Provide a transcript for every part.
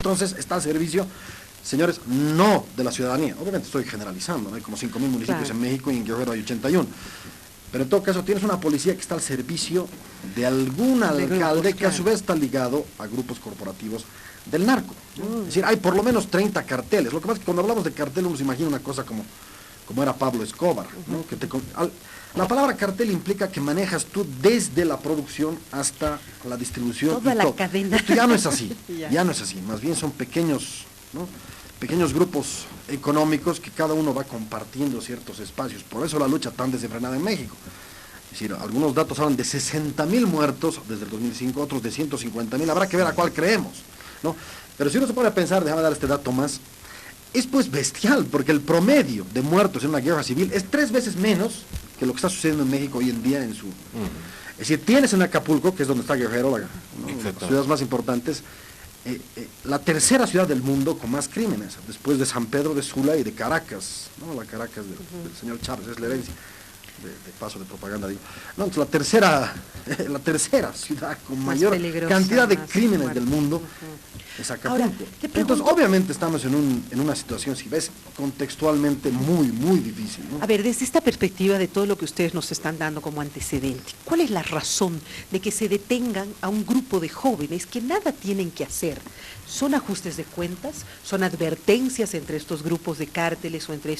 Entonces está al servicio, señores, no de la ciudadanía. Obviamente estoy generalizando, ¿no? Hay como 5.000 municipios Claro. en México y en Guerrero hay 81. Pero en todo caso tienes una policía que está al servicio de algún alcalde grupos, que a claro. su vez está ligado a grupos corporativos del narco, ¿no? Es decir, hay por lo menos 30 carteles. Lo que pasa es que cuando hablamos de cartel uno se imagina una cosa como era Pablo Escobar, ¿no? La palabra cartel implica que manejas tú desde la producción hasta la distribución. Toda y la todo. cadena. Esto ya no es así, Ya. ya no es así. Más bien son pequeños, ¿no? Pequeños grupos económicos que cada uno va compartiendo ciertos espacios. Por eso la lucha tan desenfrenada en México. Es decir, algunos datos hablan de 60.000 muertos desde el 2005, otros de 150.000. Habrá que ver a cuál creemos, ¿no? Pero si uno se pone a pensar, déjame dar este dato más, es pues bestial, porque el promedio de muertos en una guerra civil es 3 veces menos que lo que está sucediendo en México hoy en día en su... Es decir, tienes en Acapulco, que es donde está Guerrero, una de las ciudades más importantes, la tercera ciudad del mundo con más crímenes, después de San Pedro de Sula y de Caracas, ¿no? La Caracas del señor Chávez, es la herencia. De paso de propaganda, digo. No, entonces la tercera ciudad con Más mayor peligrosa, cantidad de más crímenes muerte. del mundo es Acapulco. Ahora, te pregunto- Entonces, obviamente estamos en una situación, si ves, contextualmente muy, muy difícil, ¿no? A ver, desde esta perspectiva de todo lo que ustedes nos están dando como antecedente, ¿cuál es la razón de que se detengan a un grupo de jóvenes que nada tienen que hacer? ¿Son ajustes de cuentas? ¿Son advertencias entre estos grupos de cárteles o entre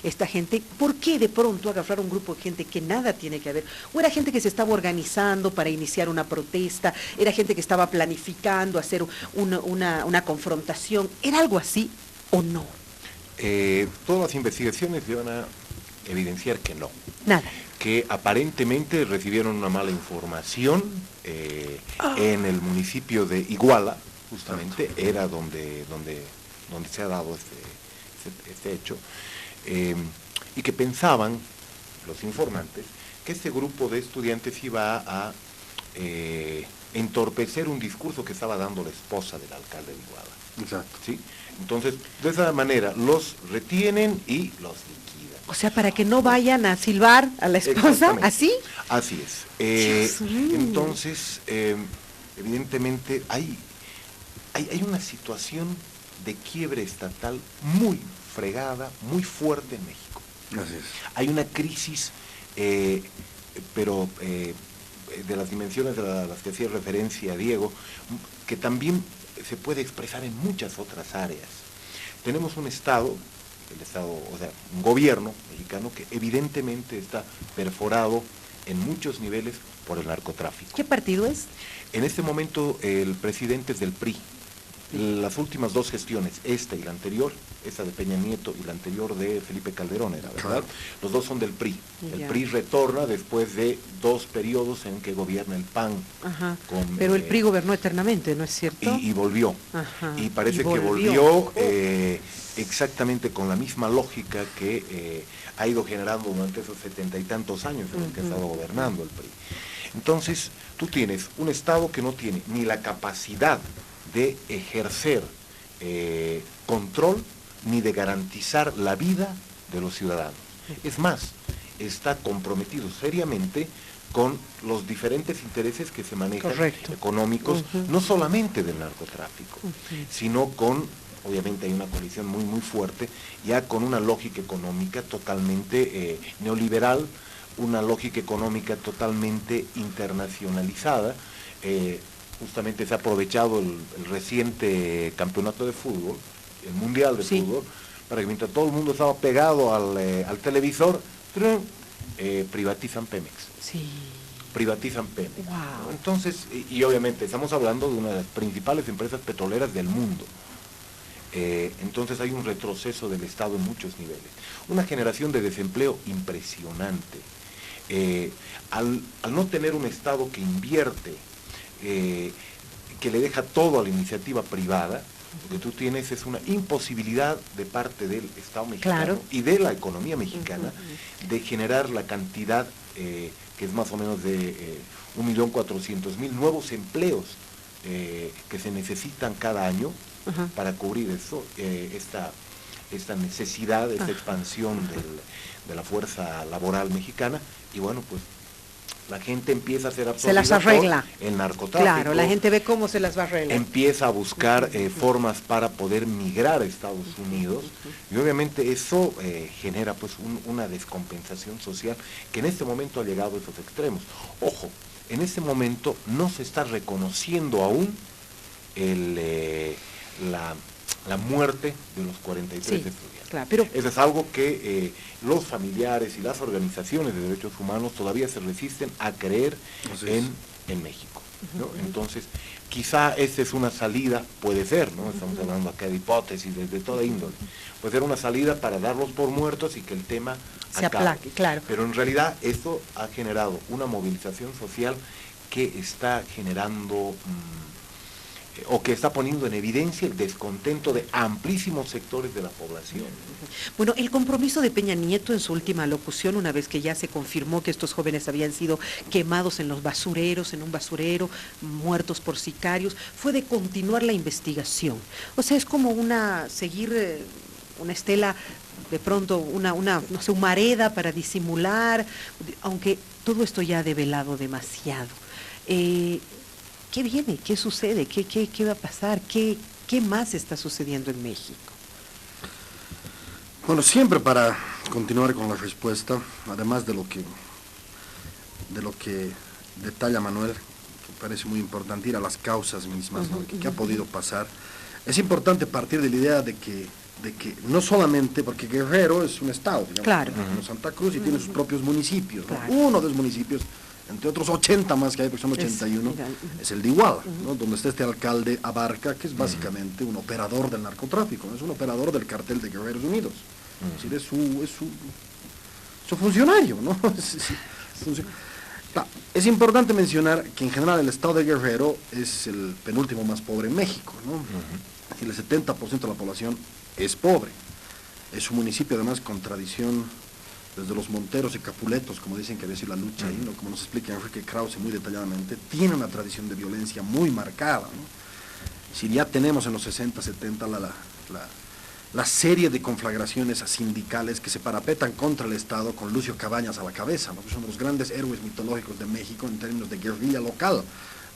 esta gente? ¿Por qué de pronto agarrar un grupo de gente que nada tiene que ver? ¿O era gente que se estaba organizando para iniciar una protesta? ¿Era gente que estaba planificando hacer una confrontación? ¿Era algo así o no? Todas las investigaciones llevan a evidenciar que no. Nada. Que aparentemente recibieron una mala información en el municipio de Iguala, justamente, era donde se ha dado este hecho, y que pensaban, los informantes, que este grupo de estudiantes iba a entorpecer un discurso que estaba dando la esposa del alcalde de Iguala. Exacto. ¿Sí? Entonces, de esa manera, los retienen y los liquidan. O sea, para que no vayan a silbar a la esposa, Exactamente. ¿así? Así es. Dios mío. Entonces, evidentemente, hay una situación de quiebre estatal muy fregada, muy fuerte en México. Así es. Hay una crisis, pero de las dimensiones de las que hacía referencia Diego, que también se puede expresar en muchas otras áreas. Tenemos un Estado, o sea, un gobierno mexicano que evidentemente está perforado en muchos niveles por el narcotráfico. ¿Qué partido es? En este momento el presidente es del PRI. Las últimas 2 gestiones, esta y la anterior, esta de Peña Nieto y la anterior de Felipe Calderón era, ¿verdad? Claro. Los dos son del PRI. El Ya. PRI retorna después de 2 periodos en que gobierna el PAN. Ajá. Con, Pero el PRI gobernó eternamente, ¿no es cierto? y volvió. Ajá. Y parece Y que volvió. volvió exactamente con la misma lógica que ha ido generando durante esos 70 y tantos años en los que ha estado gobernando el PRI. Entonces, tú tienes un Estado que no tiene ni la capacidad de ejercer control ni de garantizar la vida de los ciudadanos. Es más, está comprometido seriamente con los diferentes intereses que se manejan, Correcto. económicos, no solamente del narcotráfico, sino con, obviamente hay una colisión muy, muy fuerte, ya con una lógica económica totalmente neoliberal, una lógica económica totalmente internacionalizada. Justamente se ha aprovechado el reciente campeonato de fútbol, el mundial de fútbol, para que mientras todo el mundo estaba pegado al televisor, privatizan Pemex. Sí. Privatizan Pemex. Wow. Entonces, y obviamente estamos hablando de una de las principales empresas petroleras del mundo. Entonces hay un retroceso del Estado en muchos niveles. Una generación de desempleo impresionante. Al no tener un Estado que invierte, que le deja todo a la iniciativa privada, lo que tú tienes es una imposibilidad de parte del Estado mexicano, Claro, y de la economía mexicana de generar la cantidad que es más o menos de 1.400.000 nuevos empleos que se necesitan cada año para cubrir eso, esta necesidad, esta expansión de la fuerza laboral mexicana. Y bueno, pues la gente empieza a ser Se las absorbida arregla. por el narcotráfico. Claro, la gente ve cómo se las va a arreglar. Empieza a buscar formas para poder migrar a Estados Unidos, y obviamente eso genera pues una descompensación social que en este momento ha llegado a esos extremos. Ojo, en este momento no se está reconociendo aún la muerte de los 43 Sí, estudiantes. claro, pero Eso es algo que los familiares y las organizaciones de derechos humanos todavía se resisten a creer Así es. en México, ¿no? Entonces, quizá esa es una salida, puede ser, ¿no? Estamos hablando acá de hipótesis de toda índole. Puede ser una salida para darlos por muertos y que el tema se acabe. aplaque, claro. Pero en realidad eso ha generado una movilización social que está generando o que está poniendo en evidencia el descontento de amplísimos sectores de la población. Bueno, el compromiso de Peña Nieto en su última locución, una vez que ya se confirmó que estos jóvenes habían sido quemados en los basureros, en un basurero, muertos por sicarios, fue de continuar la investigación. O sea, es como seguir una estela, de pronto no sé, humareda para disimular, aunque todo esto ya ha develado demasiado. ¿Qué viene? ¿Qué sucede? ¿Qué va a pasar? ¿Qué más está sucediendo en México? Bueno, siempre para continuar con la respuesta, además de lo que detalla Manuel, que parece muy importante ir a las causas mismas, ¿no? ¿Qué ha podido pasar? Es importante partir de la idea de que no solamente, porque Guerrero es un estado, digamos, Claro. como Santa Cruz, y tiene sus propios municipios, ¿no? Claro. Uno de los municipios, entre otros 80 más que hay, porque son 81, es el de Iguala, ¿no? Donde está este alcalde Abarca, que es básicamente un operador del narcotráfico, ¿no? Es un operador del cartel de Guerreros Unidos. Es decir, es su funcionario, ¿no? Es importante mencionar que en general el estado de Guerrero es el penúltimo más pobre en México, ¿no? Y el 70% de la población es pobre. Es un municipio además con tradición desde los Monteros y Capuletos, como dicen que había sido la lucha ahí, ¿no? Como nos explica Enrique Krause muy detalladamente, tiene una tradición de violencia muy marcada, ¿no? Si ya tenemos en los 60, 70 la serie de conflagraciones sindicales que se parapetan contra el Estado con Lucio Cabañas a la cabeza, ¿no? Que son los grandes héroes mitológicos de México en términos de guerrilla local.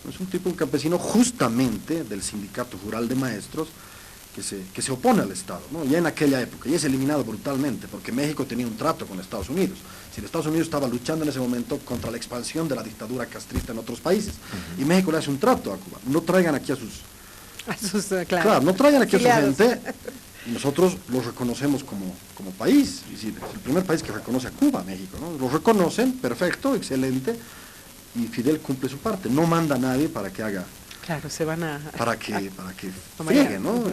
Es un tipo, un campesino justamente del sindicato rural de maestros que se opone al Estado, ¿no? Ya en aquella época, y es eliminado brutalmente, porque México tenía un trato con Estados Unidos. Si Estados Unidos estaba luchando en ese momento contra la expansión de la dictadura castrista en otros países, y México le hace un trato a Cuba. No traigan aquí a sus... Claro, no traigan aquí a su gente, y nosotros los reconocemos como país. Es decir, es el primer país que reconoce a Cuba, México, ¿no? Lo reconocen, perfecto, excelente, y Fidel cumple su parte. No manda a nadie para que haga... Claro, se van para que friegue, ¿no?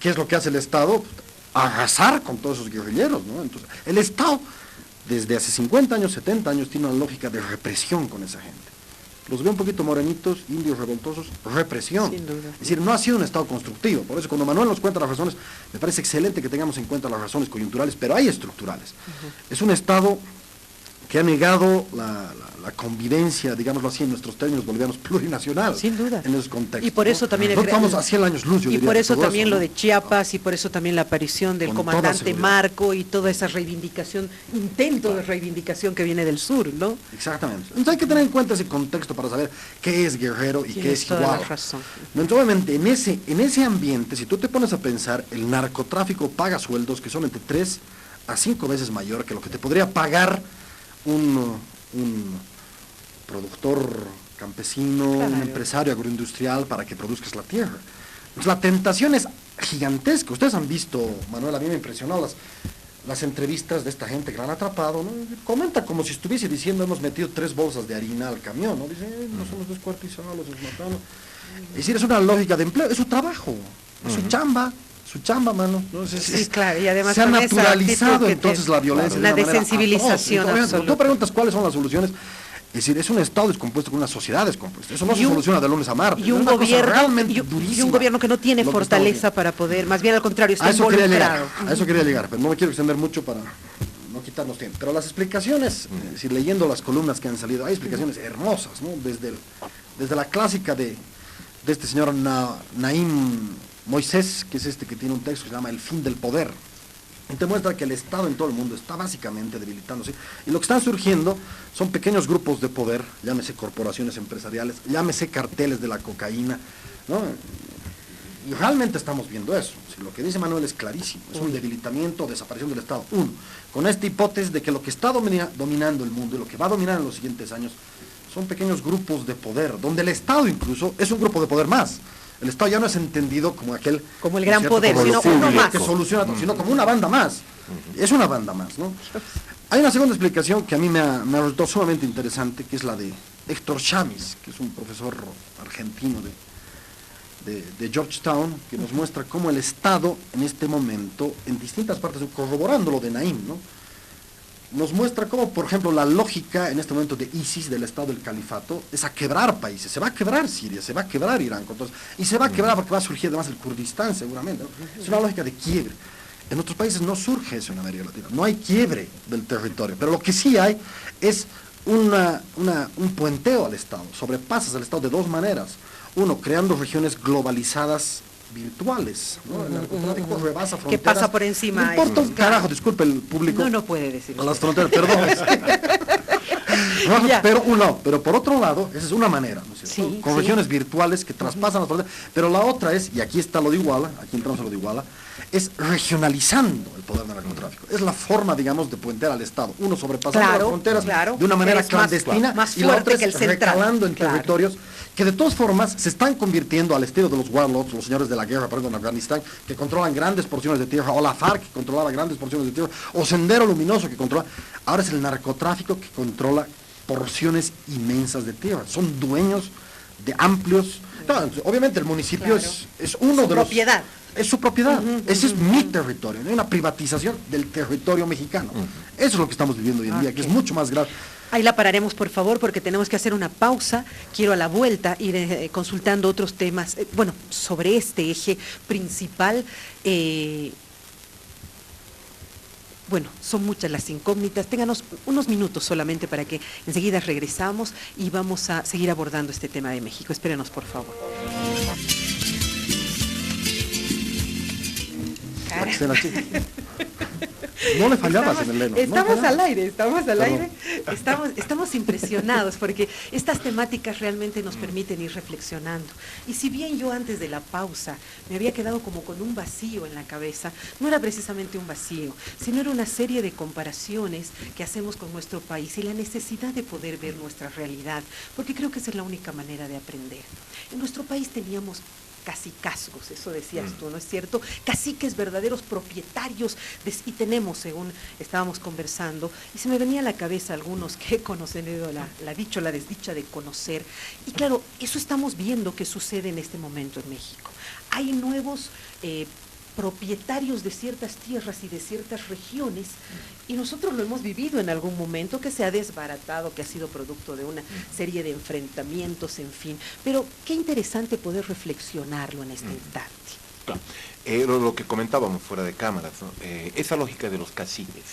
¿Qué es lo que hace el Estado? Arrasar con todos esos guerrilleros, ¿no? Entonces, el Estado, desde hace 50 años, 70 años, tiene una lógica de represión con esa gente. Los veo un poquito morenitos, indios revoltosos, represión. Sin duda. Es decir, no ha sido un Estado constructivo. Por eso cuando Manuel nos cuenta las razones, me parece excelente que tengamos en cuenta las razones coyunturales, pero hay estructurales. Es un Estado que ha negado la convivencia, digámoslo así, en nuestros términos bolivianos, plurinacional. Sin duda. En esos contextos. Y por eso también... Nosotros estamos a 100 años luz, yo Y diría, por de eso todo también eso, lo ¿no? de Chiapas, y por eso también la aparición del Con toda comandante seguridad. Marco y toda esa reivindicación, intento de reivindicación que viene del sur, ¿no? Exactamente. Entonces hay que tener en cuenta ese contexto para saber qué es Guerrero y qué Tienes es toda la Iguala. razón. Entonces, obviamente, en ese ambiente, si tú te pones a pensar, el narcotráfico paga sueldos que son entre 3 a 5 veces mayor que lo que te podría pagar un productor campesino, Claro. un empresario agroindustrial para que produzcas la tierra. Entonces, la tentación es gigantesca. Ustedes han visto, Manuel, a mí me impresionó las entrevistas de esta gente que la han atrapado, ¿no? Comenta como si estuviese diciendo, hemos metido 3 bolsas de harina al camión, ¿no? Dice, nos hemos descuartizado, los hemos matado. Es decir, es una lógica de empleo, es su trabajo, es su chamba, mano. ¿No? Sí, claro, y además se ha con esa naturalizado actitud que entonces la violencia. una de manera desensibilización atroz. Entonces, absoluta. tú preguntas cuáles son las soluciones. Es decir, es un Estado descompuesto con una sociedad descompuesta. Eso no se soluciona de lunes a martes. Y un Es una cosa gobierno realmente y durísima un gobierno que no tiene lo que fortaleza estamos para poder, más bien al contrario, está viendo. involucrado. A eso quería llegar, pero no me quiero extender mucho para no quitarnos tiempo. Pero las explicaciones, es decir, leyendo las columnas que han salido, hay explicaciones hermosas, ¿no? Desde la clásica de este señor Naim Moisés, que es este que tiene un texto que se llama El fin del poder, Y te muestra que el Estado en todo el mundo está básicamente debilitándose. Y lo que están surgiendo son pequeños grupos de poder, llámese corporaciones empresariales, llámese carteles de la cocaína, ¿no? Y realmente estamos viendo eso. Si lo que dice Manuel es clarísimo, es un debilitamiento o desaparición del Estado. Uno, con esta hipótesis de que lo que está dominando el mundo y lo que va a dominar en los siguientes años son pequeños grupos de poder, donde el Estado incluso es un grupo de poder más. El Estado ya no es entendido como aquel... Como el gran ¿cierto? poder, como sino uno más. que soluciona todo, sino como una banda más. Es una banda más, ¿no? Hay una segunda explicación que a mí me ha resultado sumamente interesante, que es la de Héctor Chamis, que es un profesor argentino de Georgetown, que nos muestra cómo el Estado en este momento, en distintas partes, corroborando lo de Naim, ¿no? Nos muestra cómo, por ejemplo, la lógica en este momento de ISIS, del Estado del Califato, es a quebrar países. Se va a quebrar Siria, se va a quebrar Irán, entonces, y se va a quebrar porque va a surgir además el Kurdistán seguramente, ¿no? Es una lógica de quiebre. En otros países no surge eso en América Latina, no hay quiebre del territorio, pero lo que sí hay es un puenteo al Estado. Sobrepasas al Estado de dos maneras. Uno, creando regiones globalizadas virtuales, ¿no? El narcotráfico rebasa fronteras. ¿Qué pasa por encima? No importa un carajo, disculpe el público. No puede decir A las usted. fronteras, perdón. Ya. Pero por otro lado, esa es una manera, ¿no es cierto? Sí, Con sí. regiones virtuales que traspasan las fronteras, pero la otra es, y aquí está lo de Iguala, aquí entramos a lo de Iguala, es regionalizando el poder del narcotráfico. Es la forma, digamos, de puentear al Estado. Uno sobrepasando Claro, las fronteras claro. de una manera Es más- clandestina más y la fuerte otra es que el central. recalando en Claro. territorios que de todas formas se están convirtiendo al estilo de los warlords, los señores de la guerra, por ejemplo, en Afganistán, que controlan grandes porciones de tierra, o la FARC, que controlaba grandes porciones de tierra, o Sendero Luminoso, que controla. Ahora es el narcotráfico que controla porciones inmensas de tierra. Son dueños de amplios... Claro, obviamente el municipio Claro. es uno Su de los... propiedad. Es su propiedad. Ese es mi territorio. No hay una privatización del territorio mexicano. Eso es lo que estamos viviendo hoy en día, que es Ok. mucho más grave. Ahí la pararemos, por favor, porque tenemos que hacer una pausa. Quiero a la vuelta ir consultando otros temas, bueno, sobre este eje principal. Bueno, son muchas las incógnitas. Ténganos unos minutos solamente para que enseguida regresamos y vamos a seguir abordando este tema de México. Espérenos, por favor. Para que estén así. No le fallabas en el Leno. Estamos al aire, Perdón. estamos impresionados porque estas temáticas realmente nos permiten ir reflexionando. Y si bien yo antes de la pausa me había quedado como con un vacío en la cabeza, no era precisamente un vacío, sino era una serie de comparaciones que hacemos con nuestro país y la necesidad de poder ver nuestra realidad, porque creo que esa es la única manera de aprender. En nuestro país teníamos cacicazgos, eso decías tú, ¿no es cierto? Caciques verdaderos propietarios, y tenemos, según estábamos conversando, y se me venía a la cabeza algunos que he conocido, la dicha o la desdicha de conocer, y claro, eso estamos viendo que sucede en este momento en México. Hay nuevos propietarios de ciertas tierras y de ciertas regiones, y nosotros lo hemos vivido en algún momento, que se ha desbaratado, que ha sido producto de una serie de enfrentamientos, en fin. Pero qué interesante poder reflexionarlo en este instante. Claro. Lo que comentábamos fuera de cámaras, ¿no? Esa lógica de los caciques,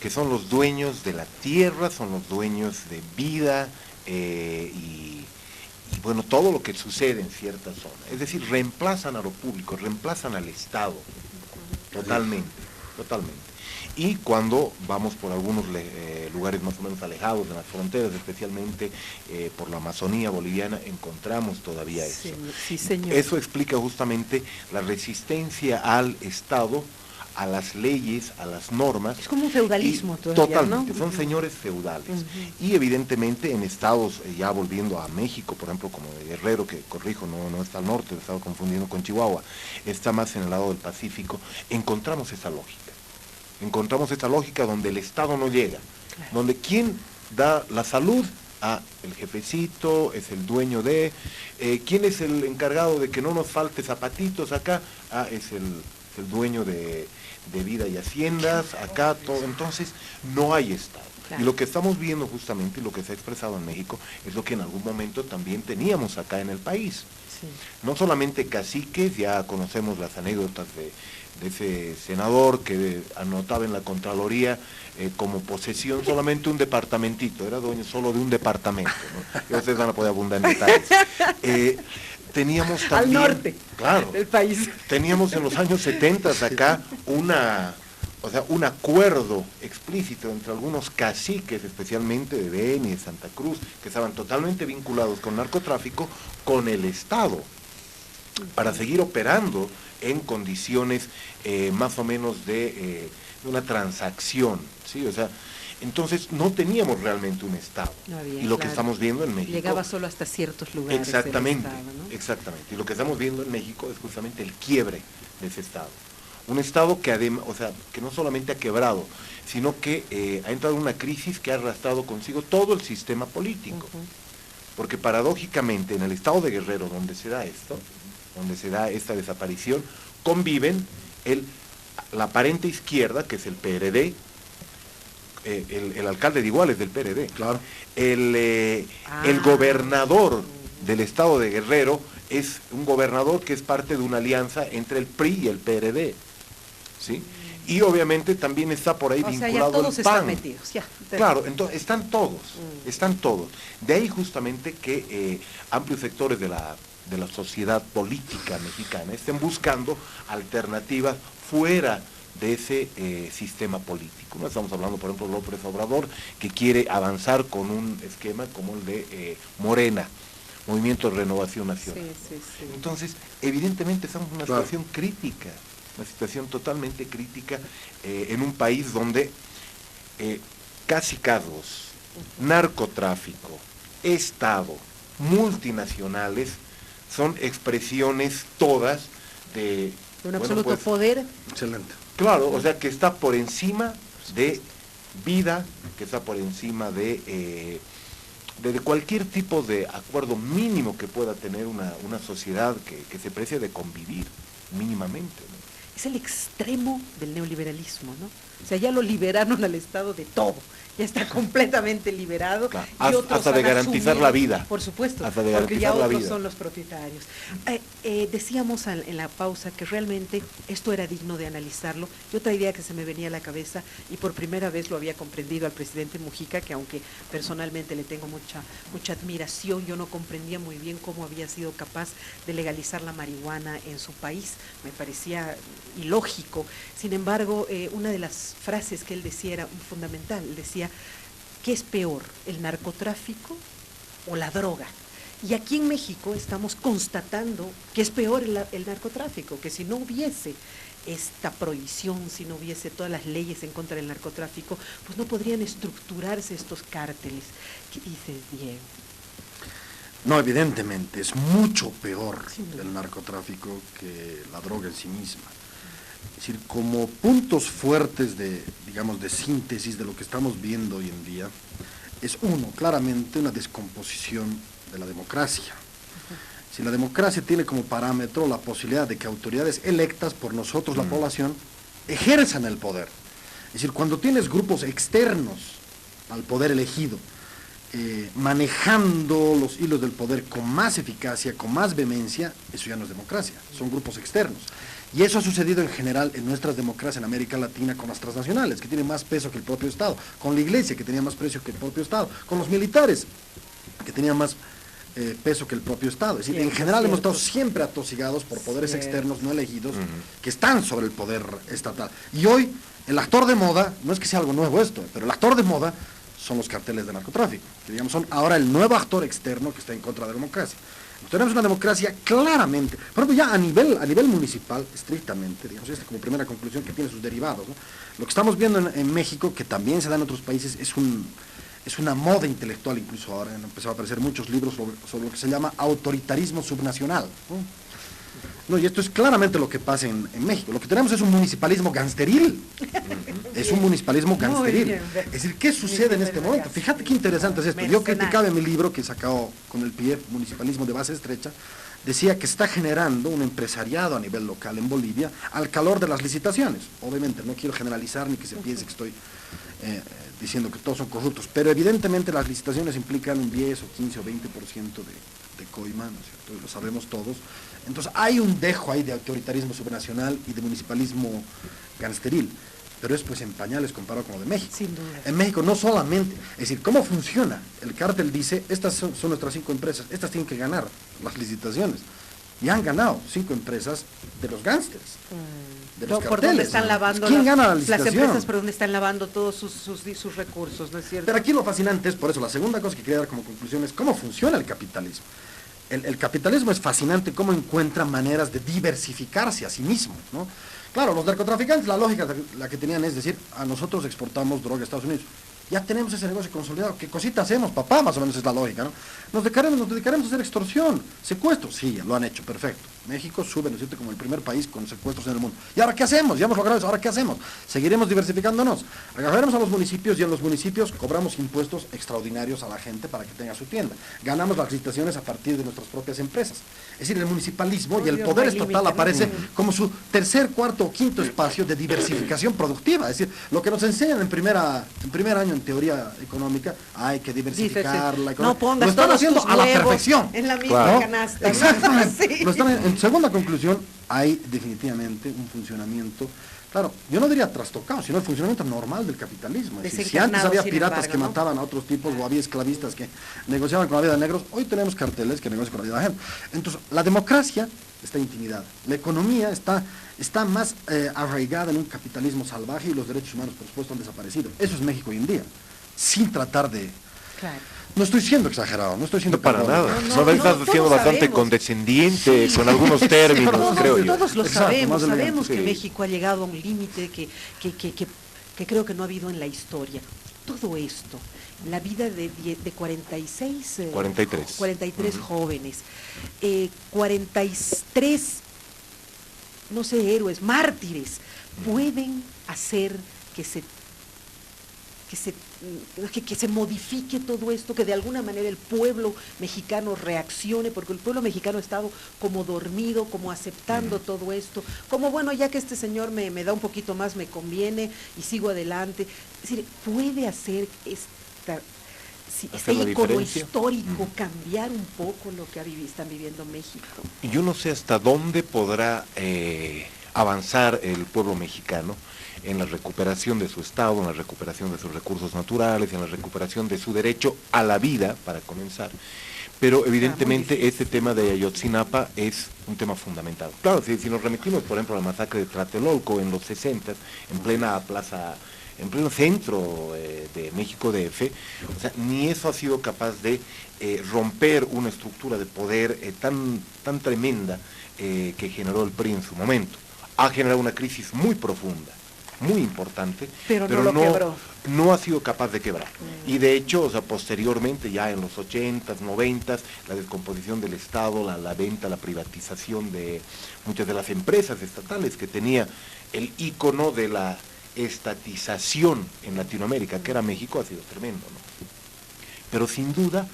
que son los dueños de la tierra, son los dueños de vida y bueno, todo lo que sucede en cierta zona. Es decir, reemplazan a lo público, reemplazan al Estado, totalmente. Y cuando vamos por algunos lugares más o menos alejados de las fronteras, especialmente por la Amazonía boliviana, encontramos todavía eso. Sí, señor. Eso explica justamente la resistencia al Estado, a las leyes, a las normas. Es como un feudalismo todavía, totalmente, ¿no? son señores feudales. Y evidentemente en estados, ya volviendo a México, por ejemplo, como de Guerrero, que corrijo, no está al norte, lo estaba confundiendo con Chihuahua, está más en el lado del Pacífico, encontramos esa lógica donde el Estado no llega, Claro. donde quien da la salud, el jefecito, es el dueño de, ¿quién es el encargado de que no nos falte zapatitos acá? Es el dueño de vida y haciendas, acá todo, entonces no hay Estado. Claro. Y lo que estamos viendo justamente, y lo que se ha expresado en México, es lo que en algún momento también teníamos acá en el país. Sí. No solamente caciques, ya conocemos las anécdotas de ese senador que anotaba en la Contraloría como posesión solamente un departamentito, era dueño solo de un departamento, ¿no? Y ustedes van a poder abundar en detalles. Teníamos también, Al norte claro, del país. teníamos en los años 70 acá o sea, un acuerdo explícito entre algunos caciques, especialmente de Beni, de Santa Cruz, que estaban totalmente vinculados con narcotráfico, con el Estado, para seguir operando en condiciones más o menos de una transacción, ¿sí? O sea, entonces no teníamos realmente un Estado. No había, y lo que claro. estamos viendo en México... Llegaba solo hasta ciertos lugares. Exactamente, del Estado, ¿no? exactamente. Y lo que estamos viendo en México es justamente el quiebre de ese Estado. Un Estado que además, o sea, que no solamente ha quebrado, sino que ha entrado en una crisis que ha arrastrado consigo todo el sistema político. Porque paradójicamente en el Estado de Guerrero, donde se da esto, donde se da esta desaparición, conviven la aparente izquierda, que es el PRD, el alcalde de Iguales del PRD, Claro. el gobernador del Estado de Guerrero es un gobernador que es parte de una alianza entre el PRI y el PRD, ¿sí? Y obviamente también está por ahí vinculado ya todos el PAN. están metidos, ya. Claro, entonces están todos. De ahí justamente que amplios sectores de la sociedad política mexicana estén buscando alternativas fuera de ese sistema político. No estamos hablando, por ejemplo, López Obrador, que quiere avanzar con un esquema como el de Morena, Movimiento de Renovación Nacional. Sí. Entonces, evidentemente estamos en una Claro. situación crítica, una situación totalmente crítica en un país donde casos, narcotráfico, Estado, multinacionales, son expresiones todas de... Un absoluto poder. Excelente. Claro, o sea, que está por encima de vida, que está por encima de cualquier tipo de acuerdo mínimo que pueda tener una sociedad que se precie de convivir mínimamente, ¿no? Es el extremo del neoliberalismo, ¿no? O sea, ya lo liberaron al Estado de todo. Ya está completamente liberado. Claro, Y otros hasta de han garantizar asumido, la vida. Por supuesto, Hasta de porque ya garantizar la otros vida. son los propietarios. Decíamos en la pausa que realmente esto era digno de analizarlo. Y otra idea que se me venía a la cabeza, y por primera vez lo había comprendido al presidente Mujica, que aunque personalmente le tengo mucha admiración, yo no comprendía muy bien cómo había sido capaz de legalizar la marihuana en su país. Me parecía ilógico. Sin embargo, una de las frases que él decía era fundamental. Él decía, ¿qué es peor, el narcotráfico o la droga? Y aquí en México estamos constatando que es peor el narcotráfico, que si no hubiese esta prohibición, si no hubiese todas las leyes en contra del narcotráfico, pues no podrían estructurarse estos cárteles. ¿Qué dices, Diego? No, evidentemente, es mucho peor Sí, no. el narcotráfico que la droga en sí misma. Es decir, como puntos fuertes de síntesis de lo que estamos viendo hoy en día, es uno, claramente una descomposición de la democracia. Si la democracia tiene como parámetro la posibilidad de que autoridades electas por nosotros, la población, ejerzan el poder. Es decir, cuando tienes grupos externos al poder elegido, manejando los hilos del poder con más eficacia, con más vehemencia, eso ya no es democracia, son grupos externos. Y eso ha sucedido en general en nuestras democracias en América Latina con las transnacionales, que tienen más peso que el propio Estado, con la Iglesia, que tenía más precio que el propio Estado, con los militares, que tenían más peso que el propio Estado. Es decir, en general hemos estado siempre atosigados por poderes externos no elegidos que están sobre el poder estatal. Y hoy, el actor de moda, no es que sea algo nuevo esto, pero el actor de moda son los carteles de narcotráfico, que digamos son ahora el nuevo actor externo que está en contra de la democracia. Tenemos una democracia claramente, por ejemplo, ya a nivel municipal, estrictamente, digamos, esta como primera conclusión que tiene sus derivados, ¿no? Lo que estamos viendo en México, que también se da en otros países, es una moda intelectual, incluso ahora han empezado a aparecer muchos libros sobre lo que se llama autoritarismo subnacional, ¿no? No, y esto es claramente lo que pasa en México. Lo que tenemos es un municipalismo gangsteril. Es un municipalismo gangsteril. bien. Es decir, ¿qué sucede en este momento? Fíjate qué interesante es esto. Yo criticaba en mi libro, que he sacado con el PIEF, Municipalismo de Base Estrecha, decía que está generando un empresariado a nivel local en Bolivia al calor de las licitaciones. Obviamente, no quiero generalizar ni que se piense que estoy diciendo que todos son corruptos, pero evidentemente las licitaciones implican un 10 o 15 o 20% de coima, ¿no es cierto? Y lo sabemos todos. Entonces hay un dejo ahí de autoritarismo subnacional y de municipalismo gangsteril, pero es pues en pañales comparado con lo de México. Sin duda. En México no solamente, es decir, ¿cómo funciona? El cártel dice, estas son nuestras 5 empresas, estas tienen que ganar las licitaciones. y han ganado 5 empresas de los gángsters, de los Por carteles. donde están lavando ¿Quién gana la las licitación? empresas, por donde están lavando todos sus recursos, ¿no es cierto? Pero aquí lo fascinante es, por eso, la segunda cosa que quería dar como conclusión es cómo funciona el capitalismo. El capitalismo es fascinante, cómo encuentra maneras de diversificarse a sí mismo, ¿no? Claro, los narcotraficantes, la lógica la que tenían es decir, a nosotros exportamos droga a Estados Unidos. Ya tenemos ese negocio consolidado. ¿Qué cosita hacemos, papá? Más o menos es la lógica, ¿no? Nos dedicaremos a hacer extorsión, secuestros. Sí, lo han hecho, perfecto. México sube, ¿no es cierto?, como el primer país con secuestros en el mundo. ¿Y ahora qué hacemos? Ya hemos logrado eso, ¿ahora qué hacemos? Seguiremos diversificándonos. Agarraremos a los municipios y en los municipios cobramos impuestos extraordinarios a la gente para que tenga su tienda. Ganamos las licitaciones a partir de nuestras propias empresas. Es decir, el municipalismo y el poder estatal aparece como su tercer, cuarto o quinto espacio de diversificación productiva. Es decir, lo que nos enseñan en primer año en teoría económica, hay que diversificar la economía. No pongas lo están todos haciendo tus a la huevos perfección. en la misma canasta. Exactamente. Sí. Lo están, en segunda conclusión, hay definitivamente un funcionamiento, claro, yo no diría trastocado, sino el funcionamiento normal del capitalismo. Es decir, si antes había piratas que mataban a otros tipos o había esclavistas que negociaban con la vida de negros, hoy tenemos carteles que negocian con la vida de gente. Entonces, la democracia está intimidada, la economía está más arraigada en un capitalismo salvaje y los derechos humanos, por supuesto, han desaparecido. Eso es México hoy en día, sin tratar de... Claro. No estoy siendo exagerado, no estoy siendo... No, para carbónico. nada. No, Estás siendo bastante sabemos. condescendiente con algunos términos, creo yo. Todos lo Exacto, sabemos, más sabemos elegante, que sí. México ha llegado a un límite que creo que no ha habido en la historia. Todo esto, la vida de 46... 43. 43 jóvenes, 43, no sé, héroes, mártires, pueden hacer que se modifique todo esto, que de alguna manera el pueblo mexicano reaccione, porque el pueblo mexicano ha estado como dormido, como aceptando todo esto, como bueno, ya que este señor me da un poquito más, me conviene y sigo adelante. Es decir, puede hacer este la icono diferencia. histórico cambiar un poco lo que están viviendo México. Yo no sé hasta dónde podrá avanzar el pueblo mexicano en la recuperación de su estado, en la recuperación de sus recursos naturales, en la recuperación de su derecho a la vida, para comenzar. Pero evidentemente este tema de Ayotzinapa es un tema fundamental. Claro, si nos remitimos, por ejemplo, a la masacre de Tlatelolco en los 60, en plena plaza, en pleno centro de México DF, o sea, ni eso ha sido capaz de romper una estructura de poder tan tremenda que generó el PRI en su momento. Ha generado una crisis muy profunda, muy importante, pero no quebró. No ha sido capaz de quebrar. Y de hecho, o sea, posteriormente, ya en los 80s, 90s, la descomposición del Estado, la venta, la privatización de muchas de las empresas estatales que tenía el ícono de la estatización en Latinoamérica, que era México, ha sido tremendo, ¿no? Pero sin duda,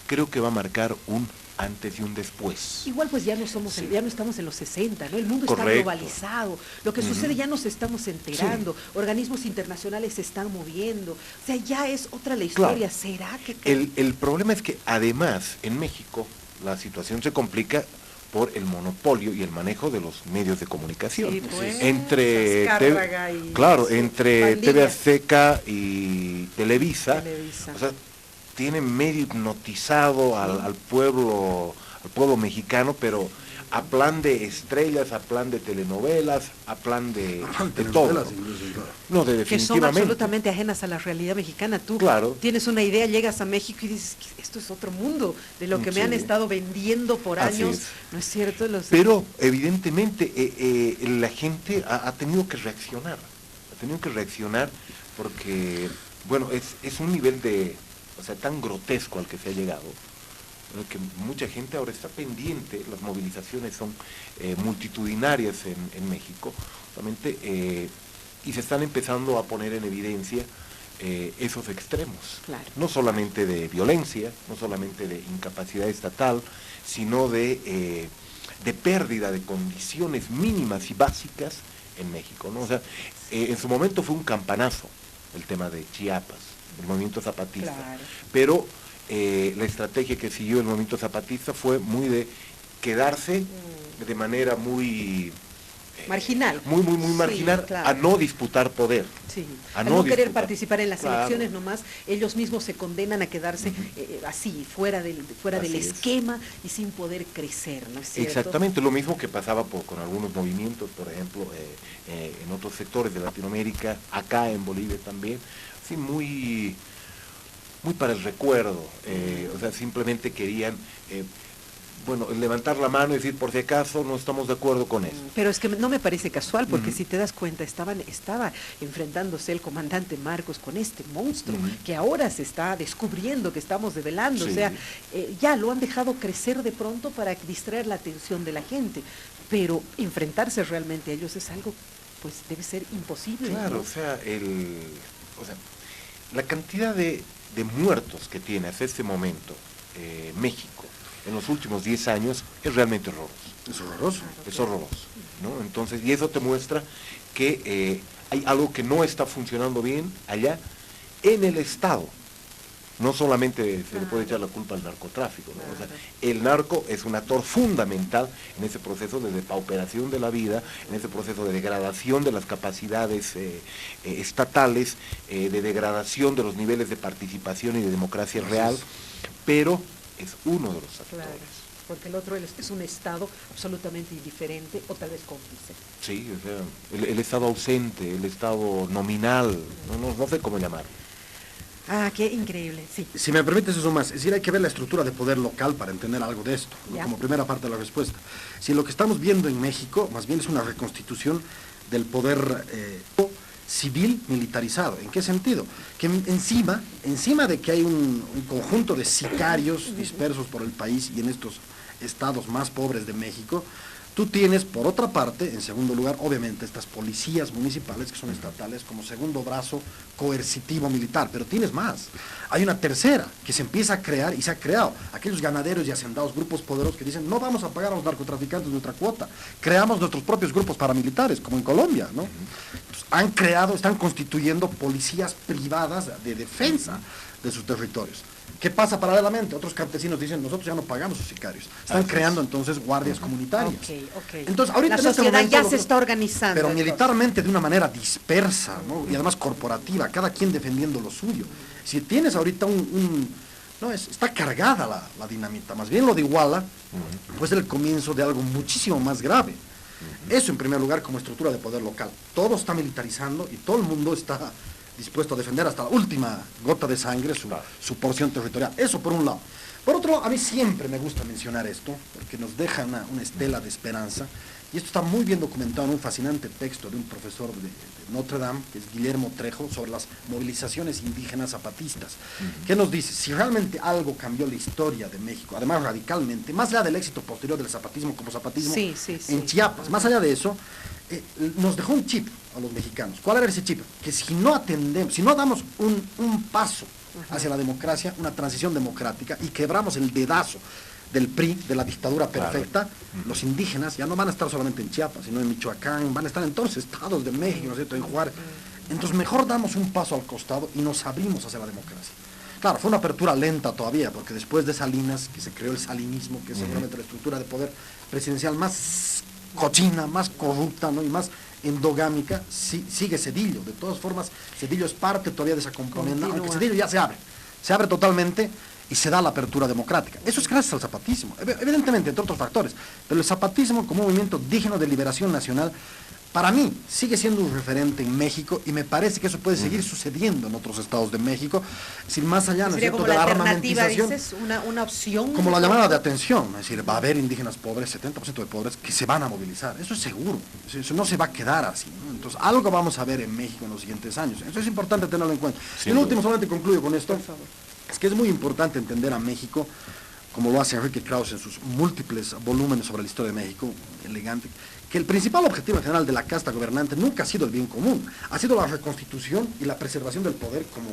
creo que va a marcar un antes y un después. Igual pues ya no estamos en los 60, ¿no? El mundo Correcto. está globalizado. Lo que sucede ya nos estamos enterando. Organismos internacionales se están moviendo. O sea, ya es otra la historia. Claro. ¿Será que...? El problema es que además en México la situación se complica por el monopolio y el manejo de los medios de comunicación. Sí, pues, entre Azcárraga y- entre pandilla. TV Azteca y Televisa, Televisa. o sea, tienen medio hipnotizado al pueblo mexicano, pero a plan de estrellas, a plan de telenovelas, a plan de todo. Telenovelas incluso, claro. No, de que son definitivamente. absolutamente ajenas a la realidad mexicana. Tú Claro. tienes una idea, llegas a México y dices, esto es otro mundo, de lo que me han Sí. estado vendiendo por Así años. es. ¿No es cierto? Pero evidentemente la gente ha tenido que reaccionar. Ha tenido que reaccionar porque, bueno, es un nivel de, o sea, tan grotesco al que se ha llegado, ¿no? Que mucha gente ahora está pendiente. Las movilizaciones son multitudinarias en México, justamente, y se están empezando a poner en evidencia esos extremos. Claro. No solamente de violencia, no solamente de incapacidad estatal, sino de pérdida de condiciones mínimas y básicas en México, ¿no? O sea, en su momento fue un campanazo el tema de Chiapas, el movimiento zapatista, Claro. pero la estrategia que siguió el movimiento zapatista fue muy de quedarse de manera muy Marginal. muy Sí, marginal, claro. a no disputar poder. Sí, a al no no querer disfrutar. participar en las Claro. elecciones nomás, ellos mismos se condenan a quedarse así, fuera del Así es. esquema y sin poder crecer, ¿no es cierto? Exactamente, lo mismo que pasaba con algunos movimientos, por ejemplo, en otros sectores de Latinoamérica, acá en Bolivia también, así muy para el recuerdo, o sea, simplemente querían, levantar la mano y decir, por si acaso, no estamos de acuerdo con eso. Pero es que no me parece casual, porque si te das cuenta, estaba enfrentándose el comandante Marcos con este monstruo que ahora se está descubriendo, que estamos develando, Sí. o sea, ya lo han dejado crecer de pronto para distraer la atención de la gente, pero enfrentarse realmente a ellos es algo, pues debe ser imposible. Claro, ¿no? o sea, la cantidad de muertos que tiene hasta este momento México en los últimos 10 años es realmente horroroso. Es horroroso. Es horroroso, ¿no? Entonces, y eso te muestra que hay algo que no está funcionando bien allá en el Estado. No solamente se le puede echar la culpa al narcotráfico, ¿no? O sea, el narco es un actor fundamental en ese proceso de depauperación de la vida, en ese proceso de degradación de las capacidades estatales, de degradación de los niveles de participación y de democracia real, pero es uno de los actores. Claro, porque el otro es un Estado absolutamente indiferente o tal vez cómplice. Sí, o sea, el Estado ausente, el Estado nominal, no sé cómo llamar. Ah, qué increíble, sí. Si me permites eso más, es decir, hay que ver la estructura de poder local para entender algo de esto, ¿no? Ya. Como primera parte de la respuesta. Si lo que estamos viendo en México, más bien es una reconstitución del poder civil militarizado. ¿En qué sentido? Que encima de que hay un conjunto de sicarios dispersos por el país y en estos estados más pobres de México, tú tienes, por otra parte, en segundo lugar, obviamente, estas policías municipales que son estatales como segundo brazo coercitivo militar, pero tienes más. Hay una tercera que se empieza a crear y se ha creado. Aquellos ganaderos y hacendados, grupos poderosos que dicen, no vamos a pagar a los narcotraficantes nuestra cuota, creamos nuestros propios grupos paramilitares, como en Colombia, ¿no? Entonces, están constituyendo policías privadas de defensa de sus territorios. ¿Qué pasa paralelamente? Otros campesinos dicen, nosotros ya no pagamos sus sicarios. Están creando entonces guardias comunitarias. Ok. Entonces, ahorita la en este sociedad momento, ya se está organizando. pero entonces. militarmente de una manera dispersa, ¿no? Y además corporativa, cada quien defendiendo lo suyo. Si tienes ahorita está cargada la dinamita. Más bien lo de Iguala, pues es el comienzo de algo muchísimo más grave. Eso en primer lugar como estructura de poder local. Todo está militarizando y todo el mundo está dispuesto a defender hasta la última gota de sangre su porción territorial. Eso por un lado. Por otro lado, a mí siempre me gusta mencionar esto, porque nos deja una estela de esperanza, y esto está muy bien documentado en un fascinante texto de un profesor de Notre Dame, que es Guillermo Trejo, sobre las movilizaciones indígenas zapatistas, que nos dice, si realmente algo cambió la historia de México, además radicalmente, más allá del éxito posterior del zapatismo como zapatismo en Chiapas, más allá de eso, nos dejó un chip a los mexicanos. ¿Cuál era ese chip? Que si no damos un paso hacia la democracia, una transición democrática, y quebramos el dedazo del PRI, de la dictadura perfecta, los indígenas ya no van a estar solamente en Chiapas, sino en Michoacán, van a estar en todos los estados de México, ¿no es cierto?, en Juárez. Entonces mejor damos un paso al costado y nos abrimos hacia la democracia. Claro, fue una apertura lenta todavía, porque después de Salinas, que se creó el salinismo, que es seguramente la estructura de poder presidencial más cochina, más corrupta, ¿no?, y más endogámica, sigue Zedillo. De todas formas, Zedillo es parte todavía de esa componente, aunque Zedillo ya se abre totalmente y se da la apertura democrática. Eso es gracias al zapatismo, evidentemente, entre otros factores, pero el zapatismo como movimiento digno de liberación nacional, para mí, sigue siendo un referente en México y me parece que eso puede seguir sucediendo en otros estados de México, sin más allá, ¿no es cierto?, de la armamentización. Dices, una opción. Como la llamada de atención, es decir, va a haber indígenas pobres, 70% de pobres, que se van a movilizar, eso es seguro, eso no se va a quedar así, ¿no? Entonces, algo vamos a ver en México en los siguientes años, eso es importante tenerlo en cuenta. Y el último, solamente concluyo con esto, es que es muy importante entender a México, como lo hace Enrique Krauss en sus múltiples volúmenes sobre la historia de México, elegante, que el principal objetivo en general de la casta gobernante nunca ha sido el bien común, ha sido la reconstitución y la preservación del poder como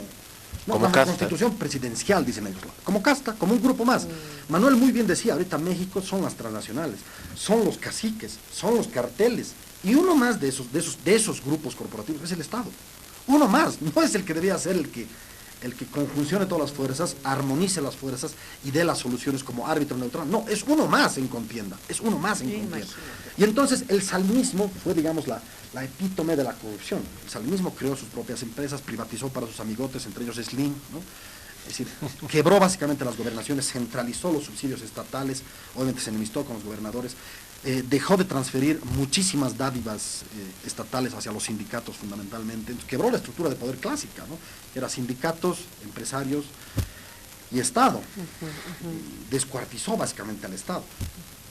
la reconstitución presidencial, dicen ellos, como casta, como un grupo más. Manuel muy bien decía, ahorita México son las transnacionales, son los caciques, son los carteles, y uno más de esos grupos corporativos es el Estado. Uno más, no es el que debía ser el el que conjuncione todas las fuerzas, armonice las fuerzas y dé las soluciones como árbitro neutral. No, es uno más en contienda, es uno más en contienda. Y entonces el salinismo fue, digamos, la epítome de la corrupción. El salinismo creó sus propias empresas, privatizó para sus amigotes, entre ellos Slim, ¿no? Es decir, quebró básicamente las gobernaciones, centralizó los subsidios estatales, obviamente se enemistó con los gobernadores, dejó de transferir muchísimas dádivas estatales hacia los sindicatos fundamentalmente, entonces, quebró la estructura de poder clásica, ¿no? Que era sindicatos, empresarios y Estado. Descuartizó básicamente al Estado.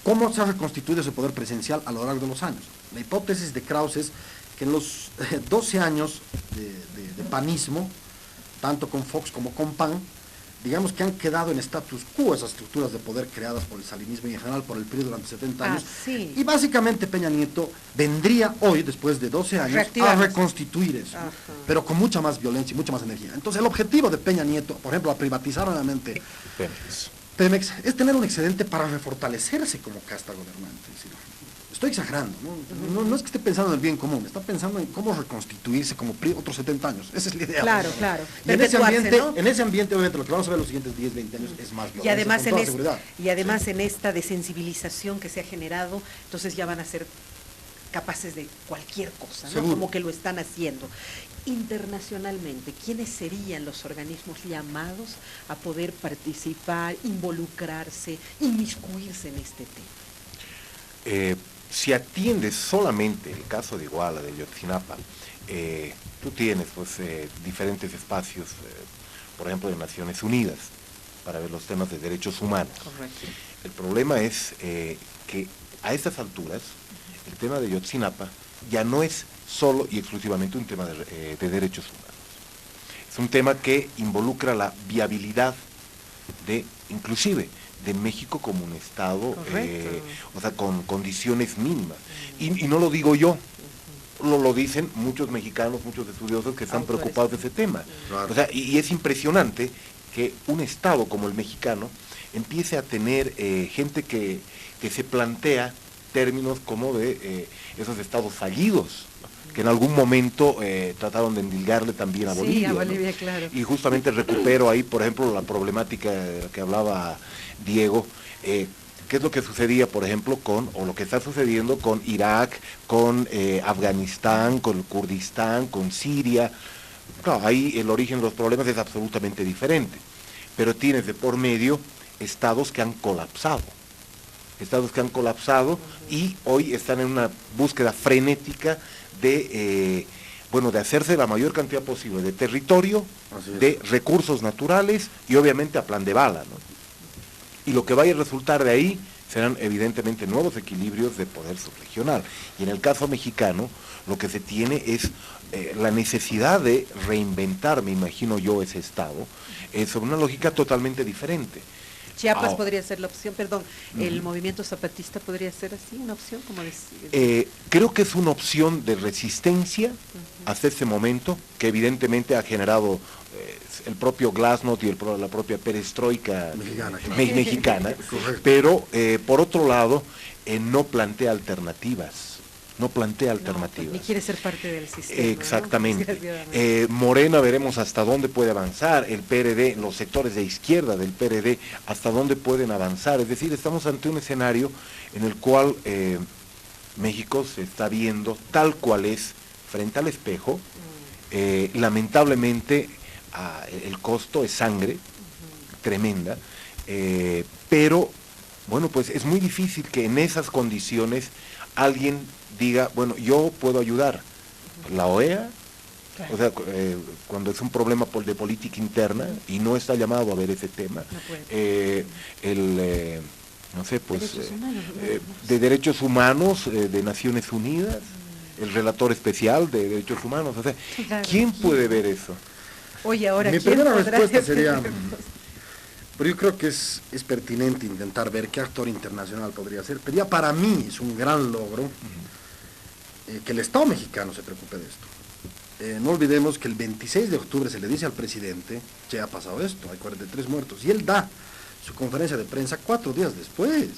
¿Cómo se ha reconstituido ese poder presidencial a lo largo de los años? La hipótesis de Krauss es que en los 12 años de panismo, tanto con Fox como con PAN, digamos que han quedado en status quo esas estructuras de poder creadas por el salinismo y en general por el PRI durante 70 años. Sí. Y básicamente Peña Nieto vendría hoy, después de 12 años, a reconstituir eso, ¿no? Pero con mucha más violencia y mucha más energía. Entonces el objetivo de Peña Nieto, por ejemplo, a privatizar nuevamente Pemex, es tener un excedente para refortalecerse como casta gobernante. Es decir, estoy exagerando, ¿no? No es que esté pensando en el bien común, está pensando en cómo reconstituirse como PRI otros 70 años. Esa es la idea. Claro, claro. Y en ese ambiente, obviamente, lo que vamos a ver los siguientes 10, 20 años es más violencia, y además en esta desensibilización que se ha generado, entonces ya van a ser capaces de cualquier cosa, ¿no? Como que lo están haciendo. Internacionalmente, ¿quiénes serían los organismos llamados a poder participar, involucrarse, inmiscuirse en este tema? Si atiendes solamente el caso de Iguala, de Ayotzinapa, tú tienes pues diferentes espacios, por ejemplo, de Naciones Unidas, para ver los temas de derechos humanos. Correcto. El problema es que a estas alturas, el tema de Ayotzinapa ya no es solo y exclusivamente un tema de derechos humanos. Es un tema que involucra la viabilidad inclusive, de México como un Estado, o sea, con condiciones mínimas. Y no lo digo yo, lo dicen muchos mexicanos, muchos estudiosos que están preocupados de ese tema. Claro. O sea, y es impresionante que un Estado como el mexicano empiece a tener gente que se plantea términos como de esos estados fallidos, que en algún momento trataron de endilgarle también a Bolivia. Sí, a Bolivia, ¿no? claro. Y justamente recupero ahí, por ejemplo, la problemática de la que hablaba Diego, qué es lo que sucedía, por ejemplo, o lo que está sucediendo con Irak, con Afganistán, con Kurdistán, con Siria. Claro, ahí el origen de los problemas es absolutamente diferente, pero tienes de por medio estados que han colapsado. Y hoy están en una búsqueda frenética de hacerse la mayor cantidad posible de territorio, de recursos naturales y obviamente a plan de bala, ¿no? Y lo que vaya a resultar de ahí serán evidentemente nuevos equilibrios de poder subregional. Y en el caso mexicano, lo que se tiene es la necesidad de reinventar, me imagino yo, ese Estado, sobre una lógica totalmente diferente. Chiapas podría ser la opción, perdón, el movimiento zapatista podría ser así, una opción, como decir. Creo que es una opción de resistencia hasta este momento, que evidentemente ha generado el propio glasnost y la propia perestroika mexicana, pero por otro lado no plantea alternativas. Ni quiere ser parte del sistema. Exactamente. ¿No? Morena, veremos hasta dónde puede avanzar, el PRD, los sectores de izquierda del PRD, hasta dónde pueden avanzar. Es decir, estamos ante un escenario en el cual México se está viendo tal cual es frente al espejo. Lamentablemente el costo es sangre tremenda, pero bueno, pues es muy difícil que en esas condiciones alguien diga, bueno, yo puedo ayudar. La OEA, claro. O sea, cuando es un problema de política interna y no está llamado a ver ese tema, de derechos humanos de Naciones Unidas, el relator especial de derechos humanos, o sea, claro. ¿Quién puede ver eso? Oye, ahora, mi primera respuesta sería, pero yo creo que es pertinente intentar ver qué actor internacional podría ser, pero ya para mí es un gran logro que el Estado mexicano se preocupe de esto. No olvidemos que el 26 de octubre se le dice al presidente, ya ha pasado esto, hay 43 muertos, y él da su conferencia de prensa 4 días después.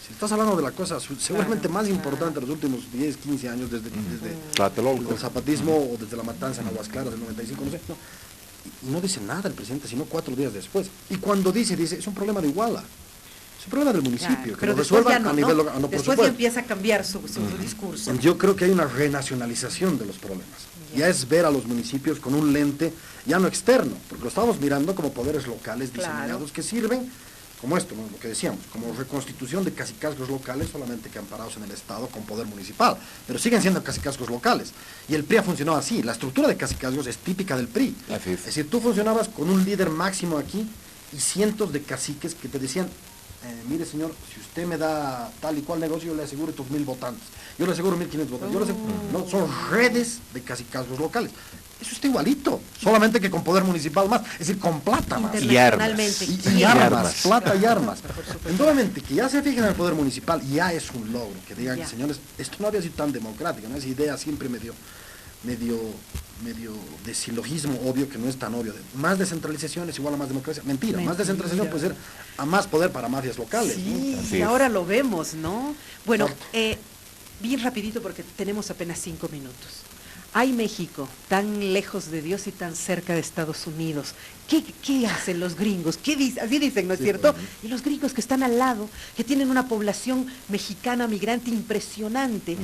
Si estás hablando de la cosa seguramente más importante de los últimos 10, 15 años, desde el zapatismo o desde la matanza en Aguas Claras del 95, no sé, no. Y no dice nada el presidente, sino 4 días después. Y cuando dice, es un problema de Iguala. Es un problema del municipio, Claro, que pero lo después resuelvan ya no, a nivel ¿no? local. No, por Después ya supuesto. empieza a cambiar su discurso. Yo creo que hay una renacionalización de los problemas. Ya es ver a los municipios con un lente ya no externo, porque lo estamos mirando como poderes locales diseminados que sirven, como esto, ¿no? Lo que decíamos, como reconstitución de cacicazgos locales, solamente que amparados en el Estado con poder municipal, pero siguen siendo cacicazgos locales. Y el PRI ha funcionado así. La estructura de cacicazgos es típica del PRI. Así es. Es decir, tú funcionabas con un líder máximo aquí y cientos de caciques que te decían, mire señor, si usted me da tal y cual negocio, yo le aseguro tus 1000 votantes, yo le aseguro 1500 votantes, yo le aseguro, no, son redes de cacicazgos locales. Eso está igualito, solamente que con poder municipal más, es decir, con plata más. Internacionalmente. Y armas, plata y armas. Nuevamente, que ya se fijen en el poder municipal, ya es un logro, que digan, señores, esto no había sido tan democrático, ¿no? Esa idea siempre medio de silogismo obvio, que no es tan obvio. Más descentralización es igual a más democracia. Mentira. Más descentralización puede ser a más poder para mafias locales. Sí, ¿no? y ahora lo vemos, ¿no? Bueno, Exacto. bien rapidito porque tenemos apenas 5 minutos. Hay México, tan lejos de Dios y tan cerca de Estados Unidos. ¿Qué hacen los gringos? Así dicen, ¿no es cierto? Y los gringos que están al lado, que tienen una población mexicana migrante impresionante.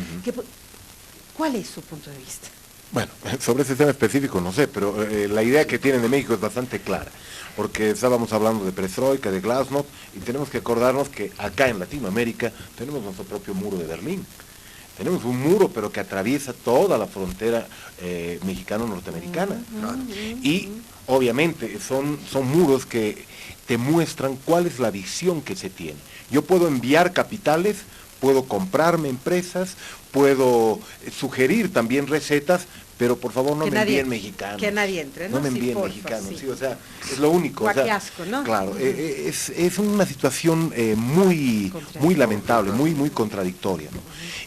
¿Cuál es su punto de vista? Bueno, sobre ese tema específico no sé, pero la idea que tienen de México es bastante clara, porque estábamos hablando de perestroika, de glasnost, y tenemos que acordarnos que acá en Latinoamérica tenemos nuestro propio muro de Berlín. Tenemos un muro, pero que atraviesa toda la frontera mexicano-norteamericana. Y obviamente son muros que te muestran cuál es la visión que se tiene. Yo puedo enviar capitales, puedo comprarme empresas, puedo sugerir también recetas, pero por favor no me envíen mexicanos. Que nadie entre, ¿no? No me Sí, envíen porfa, mexicanos, sí. sí, o sea, es lo único. Qué O sea, asco, ¿no? Claro, es una situación muy lamentable, muy contradictoria, ¿no?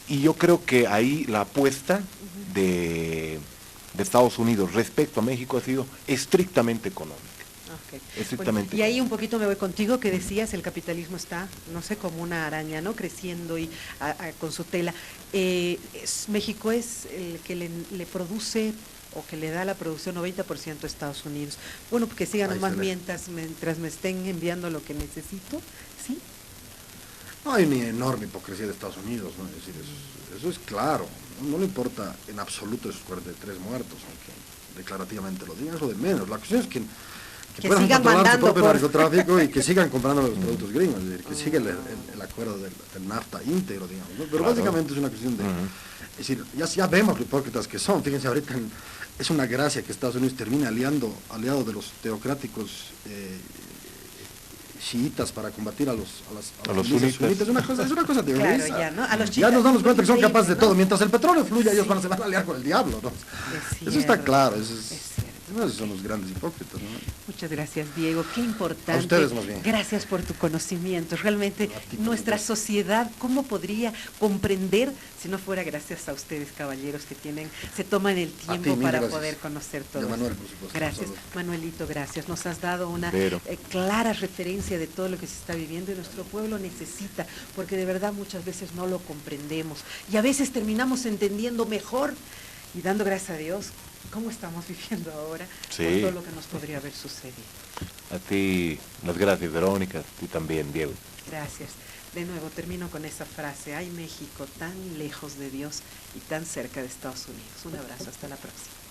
Y yo creo que ahí la apuesta de Estados Unidos respecto a México ha sido estrictamente económica. Okay. Estrictamente. Bueno, y ahí un poquito me voy contigo, que decías, el capitalismo está, no sé, como una araña, ¿no? Creciendo y con su tela. México es el que le produce o que le da la producción 90% a Estados Unidos. Bueno, porque sigan nomás mientras me estén enviando lo que necesito, ¿sí? No, hay una enorme hipocresía de Estados Unidos, ¿no? Es decir, eso es claro. No le importa en absoluto esos 43 muertos, aunque declarativamente lo digan, es lo de menos. La cuestión es que puedan sigan controlar su mandando propio narcotráfico y que sigan comprando los productos gringos, es decir, que siga el acuerdo del NAFTA íntegro, digamos, ¿no? Pero básicamente es una cuestión de... Es decir, ya vemos lo hipócritas que son. Fíjense, ahorita es una gracia que Estados Unidos termine aliado de los teocráticos chiitas para combatir a los sunitas. Es una cosa de Claro, risa. ya, ¿no? A los Ya nos damos cuenta que son increíble, capaces de ¿no? todo. Mientras el petróleo fluya, ellos se van a aliar con el diablo, ¿no? Eso está claro. Esos son los grandes hipócritas, ¿no? Muchas gracias, Diego. Qué importante. A ustedes, más bien. Gracias por tu conocimiento. Realmente nuestra sociedad, ¿cómo podría comprender si no fuera gracias a ustedes, caballeros, que se toman el tiempo para poder conocer todo? Y a Manuel, por supuesto. Gracias, Manuelito, gracias. Nos has dado una clara referencia de todo lo que se está viviendo y nuestro pueblo necesita, porque de verdad muchas veces no lo comprendemos y a veces terminamos entendiendo mejor y dando gracias a Dios cómo estamos viviendo ahora, por todo lo que nos podría haber sucedido. A ti las gracias, Verónica, a ti también, Diego. Gracias. De nuevo, termino con esa frase: hay México tan lejos de Dios y tan cerca de Estados Unidos. Un abrazo, hasta la próxima.